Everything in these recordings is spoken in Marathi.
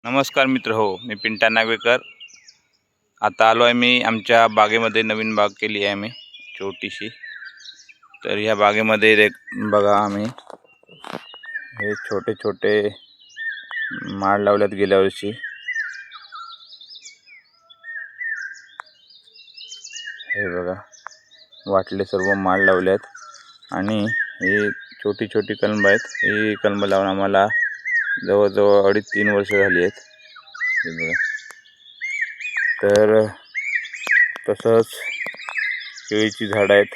नमस्कार मित्र हो, मी पिंटा नागवेकर। आता आलो आहे मी आमच्या बागेमध्ये। नवीन बाग केली आहे आम्ही छोटीशी। तर ह्या बागेमध्ये बघा आम्ही हे छोटे छोटे माड लावल्यात गेल्या वर्षी। हे बघा वाटले सर्व माड लावल्यात आणि हे छोटी छोटी कलम आहेत। ही कलम लावून आम्हाला जवळजवळ 2.5-3 वर्ष झाली आहेत। हे बघा, तर तसंच केळीची झाडं आहेत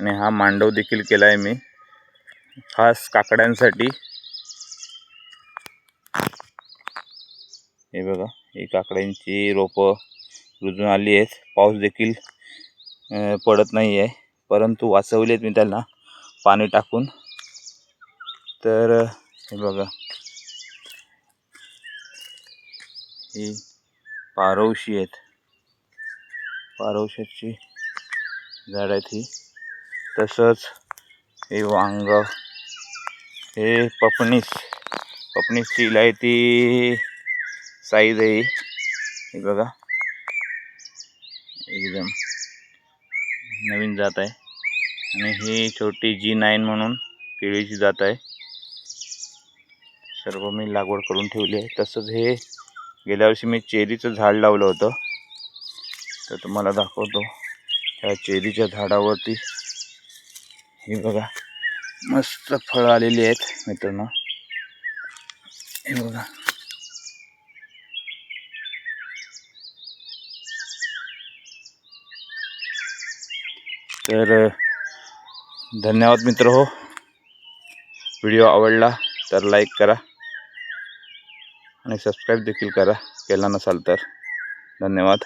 आणि हा मांडव देखील केला आहे मी खास काकड्यांसाठी। हे बघा, ही काकड्यांची रोपं रुजून आली आहेत। पाऊस देखील पडत नाही आहे, परंतु वाचवलेत मी त्यांना पाणी टाकून। तर हे बघा, ही पारवशी आहेत, पारवशाची झाड आहेत ही। तसंच हे वांग, हे पपनीसची इलायती साईज आहे। हे बघा, एकदम नवीन जात आहे आणि ही छोटी G9 म्हणून केळीची जात आहे। सर्व मी लागवड करून ठेवली आहे। तसंच हे गेल्या वर्षी मी चेरीचं झाड लावलं होतं, तर तुम्हाला दाखवतो। त्या चेरीच्या झाडावरती हे बघा मस्त फळं आलेली आहेत मित्रांनो। हे बघा, तर धन्यवाद मित्र हो। व्हिडिओ आवडला तर लाईक करा आणि सबस्क्राईब देखील करा केला नसाल तर। धन्यवाद।